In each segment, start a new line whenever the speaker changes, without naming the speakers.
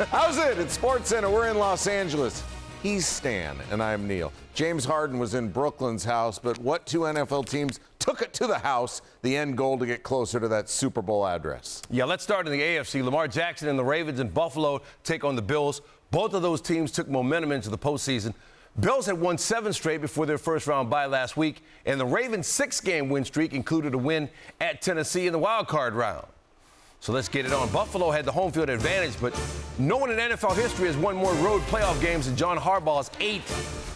How's it? It's SportsCenter. We're in Los Angeles. He's Stan, and I'm Neil. James Harden was in Brooklyn's house, but what two NFL teams took it to the house? The end goal to get closer to that Super Bowl address.
Yeah, let's start in the AFC. Lamar Jackson and the Ravens in Buffalo take on the Bills. Both of those teams took momentum into the postseason. Bills had won 7 straight before their first-round bye last week, and the Ravens' 6-game win streak included a win at Tennessee in the wild-card round. So let's get it on. Buffalo had the home field advantage, but no one in NFL history has won more road playoff games than John Harbaugh's 8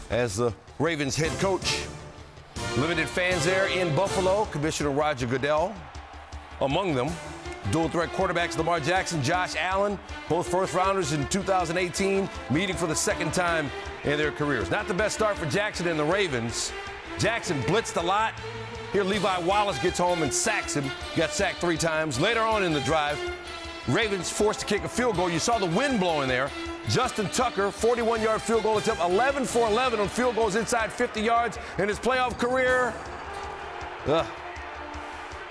as the Ravens head coach. Limited fans there in Buffalo. Commissioner Roger Goodell among them. Dual-threat quarterbacks Lamar Jackson, Josh Allen, both first-rounders in 2018, meeting for the second time in their careers. Not the best start for Jackson and the Ravens. Jackson blitzed a lot. Here, Levi Wallace gets home and sacks him. Got sacked 3 times. Later on in the drive, Ravens forced to kick a field goal. You saw the wind blowing there. Justin Tucker, 41-yard field goal attempt, 11 for 11 on field goals inside 50 yards in his playoff career.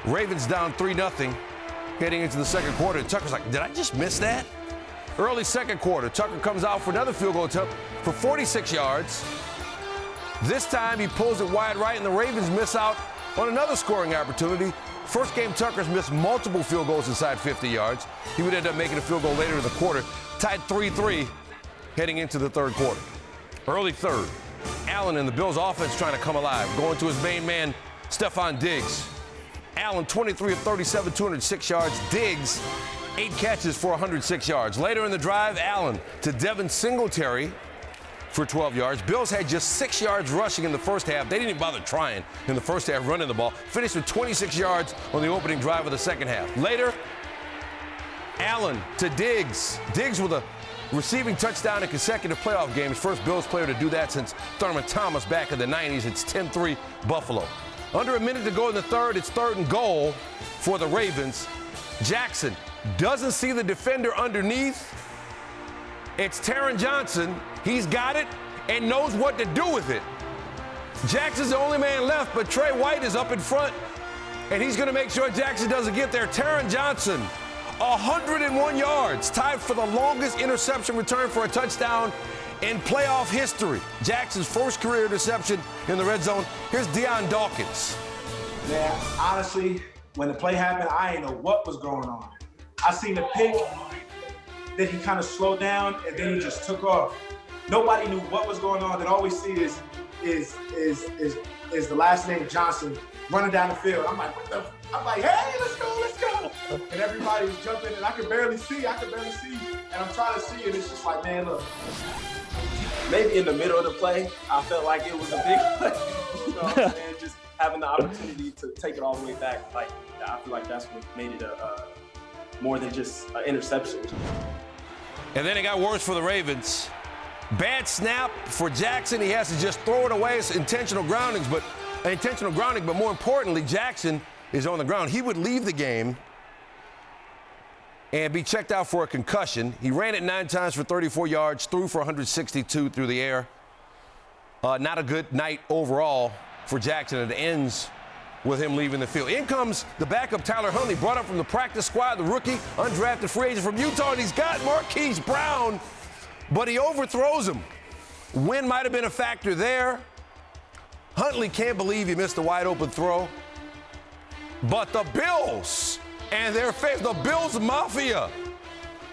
Ravens down 3-0 heading into the second quarter. And Tucker's like, did I just miss that? Early second quarter, Tucker comes out for another field goal attempt for 46 yards. This time he pulls it wide right, and the Ravens miss out on another scoring opportunity. First game, Tucker's missed multiple field goals inside 50 yards. He would end up making a field goal later in the quarter. Tied 3-3 heading into the third quarter. Early third, Allen and the Bills offense trying to come alive, going to his main man, Stephon Diggs. Allen, 23 of 37, 206 yards. Diggs, 8 catches for 106 yards. Later in the drive, Allen to Devin Singletary for 12 yards. Bills had just 6 yards rushing in the first half. They didn't even bother trying in the first half running the ball. Finished with 26 yards on the opening drive of the second half. Later, Allen to Diggs. Diggs with a receiving touchdown in consecutive playoff games. First Bills player to do that since Thurman Thomas back in the 90s. It's 10-3 Buffalo. Under a minute to go in the third. It's 3rd and goal for the Ravens. Jackson doesn't see the defender underneath. It's Taron Johnson. He's got it and knows what to do with it. Jackson's the only man left, but Trey White is up in front, and he's going to make sure Jackson doesn't get there. Taron Johnson, 101 yards, tied for the longest interception return for a touchdown in playoff history. Jackson's first career interception in the red zone. Here's Deion Dawkins.
Man, honestly, when the play happened, I didn't know what was going on. I seen the pick, then he kind of slowed down, and then he just took off. Nobody knew what was going on. That all we see is the last name Johnson running down the field. I'm like, what the? I'm like, hey, let's go. And everybody was jumping, and I could barely see. And I'm trying to see, and it's just like, man, look.
Maybe in the middle of the play, I felt like it was a big play. You know what I'm saying? Just having the opportunity to take it all the way back, like I feel like that's what made it more than just an interception.
And then it got worse for the Ravens. Bad snap for Jackson. He has to just throw it away. It's intentional grounding, but more importantly, Jackson is on the ground. He would leave the game and be checked out for a concussion. He ran it 9 times for 34 yards, threw for 162 through the air. Not a good night overall for Jackson. It ends with him leaving the field. In comes the backup, Tyler Huntley, brought up from the practice squad, the rookie, undrafted free agent from Utah, and he's got Marquise Brown, but he overthrows him. Wind might have been a factor there. Huntley can't believe he missed a wide-open throw. But the Bills and their fans, the Bills Mafia,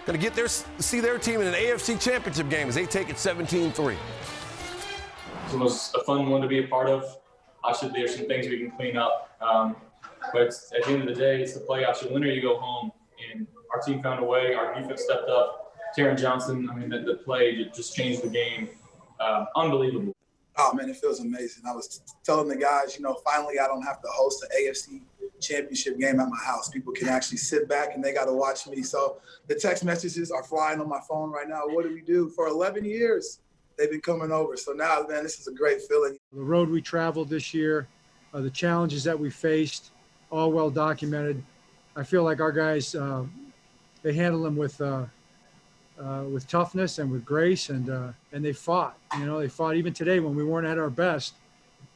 going to see their team in an AFC Championship game as they take it 17-3.
It was a fun one to be a part of. Obviously, there's some things we can clean up. But at the end of the day, it's the playoffs. You win or you go home. And our team found a way. Our defense stepped up. Taron Johnson, the play just changed the game. Unbelievable.
Oh, man, it feels amazing. I was telling the guys, finally I don't have to host the AFC Championship game at my house. People can actually sit back and they got to watch me. So the text messages are flying on my phone right now. What do we do? For 11 years, they've been coming over. So now, man, this is a great feeling.
The road we traveled this year, the challenges that we faced, all well documented. I feel like our guys, they handle them with toughness and with grace, and they fought. They fought even today when we weren't at our best.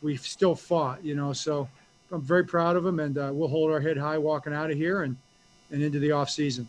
We still fought. So I'm very proud of them, and we'll hold our head high walking out of here and into the off season.